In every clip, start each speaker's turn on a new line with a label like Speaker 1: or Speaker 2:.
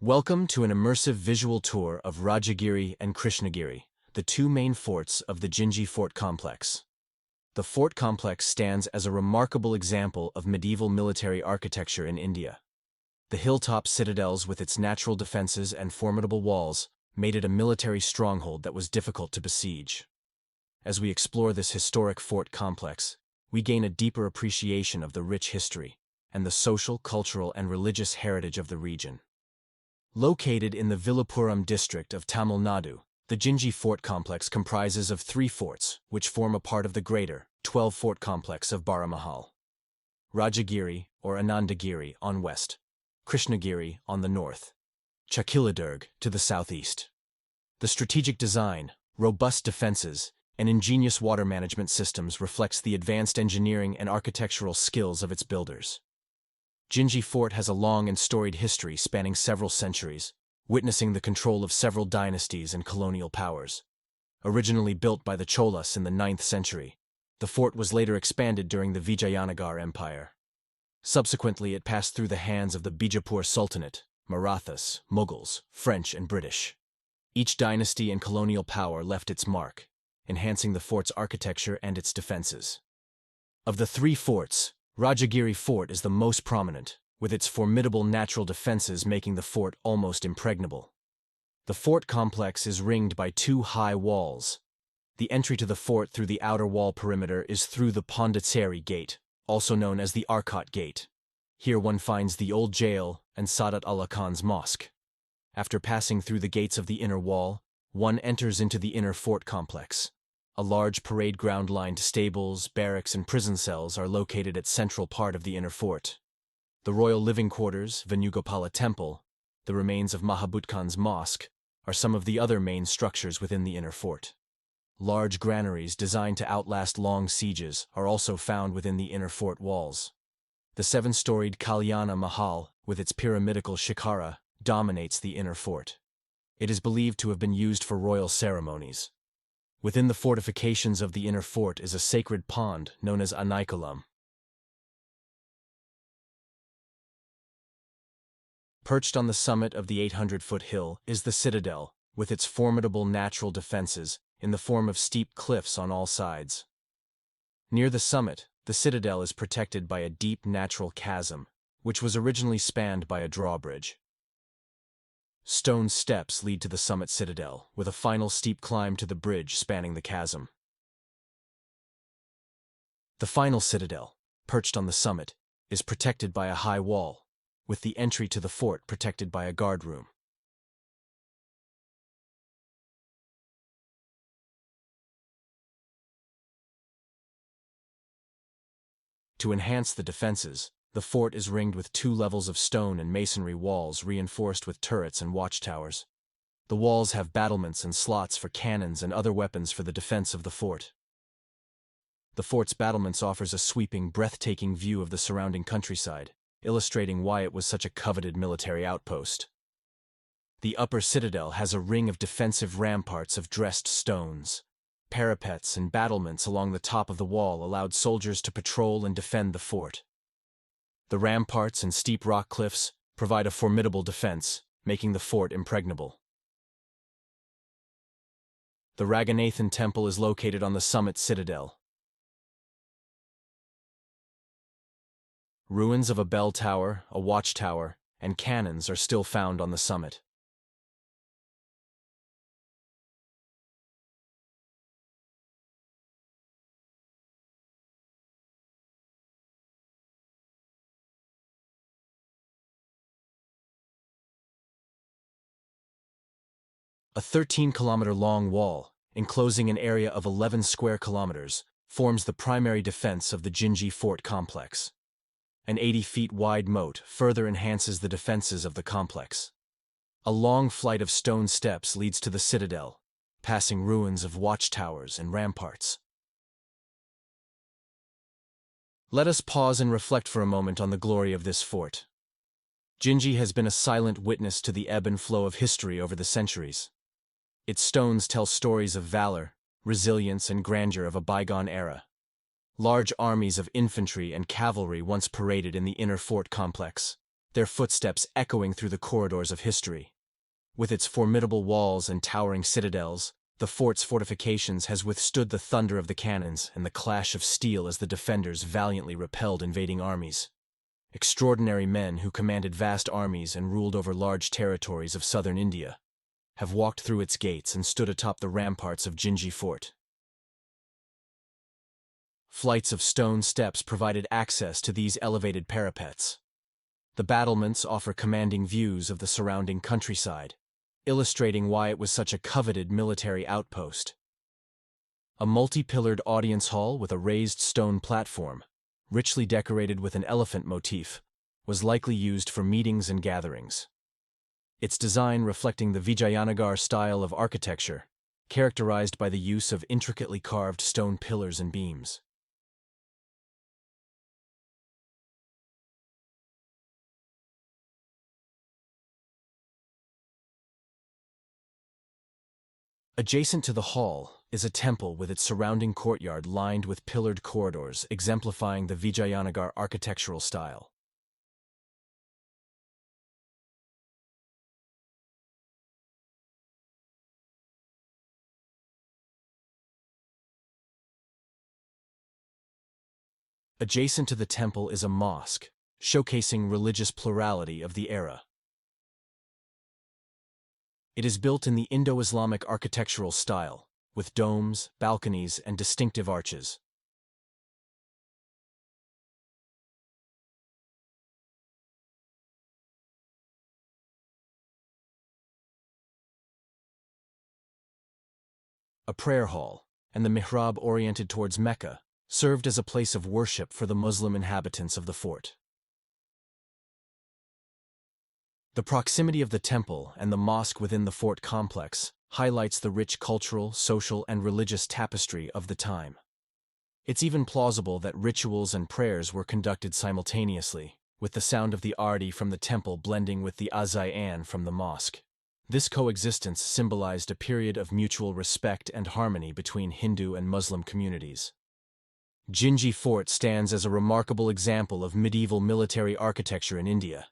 Speaker 1: Welcome to an immersive visual tour of Rajagiri and Krishnagiri, the two main forts of the Gingee Fort complex. The fort complex stands as a remarkable example of medieval military architecture in India. The hilltop citadels with its natural defenses and formidable walls made it a military stronghold that was difficult to besiege. As we explore this historic fort complex, we gain a deeper appreciation of the rich history and the social, cultural, and religious heritage of the region. Located in the Villupuram district of Tamil Nadu, the Gingee Fort complex comprises of three forts, which form a part of the greater, 12-fort complex of Baramahal. Rajagiri, or Anandagiri, on west, Krishnagiri on the north, Durg to the southeast. The strategic design, robust defenses, and ingenious water management systems reflects the advanced engineering and architectural skills of its builders. Gingee Fort has a long and storied history spanning several centuries, witnessing the control of several dynasties and colonial powers. Originally built by the Cholas in the 9th century, the fort was later expanded during the Vijayanagar Empire. Subsequently, it passed through the hands of the Bijapur Sultanate, Marathas, Mughals, French, and British. Each dynasty and colonial power left its mark, enhancing the fort's architecture and its defenses. Of the three forts, Rajagiri Fort is the most prominent, with its formidable natural defenses making the fort almost impregnable. The fort complex is ringed by two high walls. The entry to the fort through the outer wall perimeter is through the Pondicherry Gate, also known as the Arcot Gate. Here one finds the old jail and Sadat Allah Khan's mosque. After passing through the gates of the inner wall, one enters into the inner fort complex. A large parade ground-lined stables, barracks, and prison cells are located at central part of the inner fort. The royal living quarters, Venugopala Temple, the remains of Mahabut Khan's mosque, are some of the other main structures within the inner fort. Large granaries designed to outlast long sieges are also found within the inner fort walls. The 7-storied Kalyana Mahal, with its pyramidical shikara, dominates the inner fort. It is believed to have been used for royal ceremonies. Within the fortifications of the inner fort is a sacred pond known as Anikalam. Perched on the summit of the 800-foot hill is the Citadel, with its formidable natural defenses in the form of steep cliffs on all sides. Near the summit, the Citadel is protected by a deep natural chasm, which was originally spanned by a drawbridge. Stone steps lead to the summit citadel, with a final steep climb to the bridge spanning the chasm. The final citadel, perched on the summit, is protected by a high wall, with the entry to the fort protected by a guard room. To enhance the defenses, the fort is ringed with 2 levels of stone and masonry walls reinforced with turrets and watchtowers. The walls have battlements and slots for cannons and other weapons for the defense of the fort. The fort's battlements offers a sweeping, breathtaking view of the surrounding countryside, illustrating why it was such a coveted military outpost. The upper citadel has a ring of defensive ramparts of dressed stones. Parapets and battlements along the top of the wall allowed soldiers to patrol and defend the fort. The ramparts and steep rock cliffs provide a formidable defense, making the fort impregnable. The Raghunathan Temple is located on the summit citadel. Ruins of a bell tower, a watchtower, and cannons are still found on the summit. A 13-kilometer-long wall, enclosing an area of 11 square kilometers, forms the primary defense of the Gingee Fort complex. An 80-feet-wide moat further enhances the defenses of the complex. A long flight of stone steps leads to the citadel, passing ruins of watchtowers and ramparts. Let us pause and reflect for a moment on the glory of this fort. Gingee has been a silent witness to the ebb and flow of history over the centuries. Its stones tell stories of valor, resilience, and grandeur of a bygone era. Large armies of infantry and cavalry once paraded in the inner fort complex, their footsteps echoing through the corridors of history. With its formidable walls and towering citadels, the fort's fortifications has withstood the thunder of the cannons and the clash of steel as the defenders valiantly repelled invading armies. Extraordinary men who commanded vast armies and ruled over large territories of southern India have walked through its gates and stood atop the ramparts of Gingee Fort. Flights of stone steps provided access to these elevated parapets. The battlements offer commanding views of the surrounding countryside, illustrating why it was such a coveted military outpost. A multi-pillared audience hall with a raised stone platform, richly decorated with an elephant motif, was likely used for meetings and gatherings. Its design reflecting the Vijayanagar style of architecture, characterized by the use of intricately carved stone pillars and beams. Adjacent to the hall is a temple with its surrounding courtyard lined with pillared corridors, exemplifying the Vijayanagar architectural style. Adjacent to the temple is a mosque, showcasing religious plurality of the era. It is built in the Indo-Islamic architectural style, with domes, balconies, and distinctive arches. A prayer hall, and the mihrab oriented towards Mecca, served as a place of worship for the Muslim inhabitants of the fort. The proximity of the temple and the mosque within the fort complex highlights the rich cultural, social, and religious tapestry of the time. It's even plausible that rituals and prayers were conducted simultaneously, with the sound of the arti from the temple blending with the azan from the mosque. This coexistence symbolized a period of mutual respect and harmony between Hindu and Muslim communities. Gingee Fort stands as a remarkable example of medieval military architecture in India.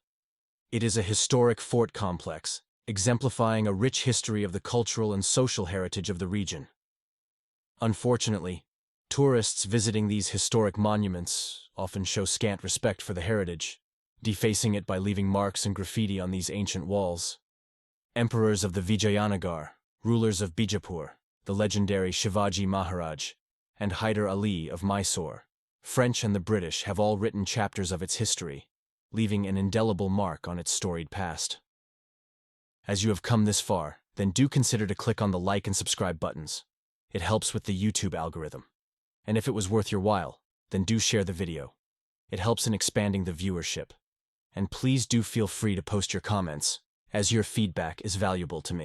Speaker 1: It is a historic fort complex, exemplifying a rich history of the cultural and social heritage of the region. Unfortunately, tourists visiting these historic monuments often show scant respect for the heritage, defacing it by leaving marks and graffiti on these ancient walls. Emperors of the Vijayanagar, rulers of Bijapur, the legendary Shivaji Maharaj, and Hyder Ali of Mysore, French and the British have all written chapters of its history, leaving an indelible mark on its storied past. As you have come this far, then do consider to click on the like and subscribe buttons. It helps with the YouTube algorithm. And if it was worth your while, then do share the video. It helps in expanding the viewership. And please do feel free to post your comments, as your feedback is valuable to me.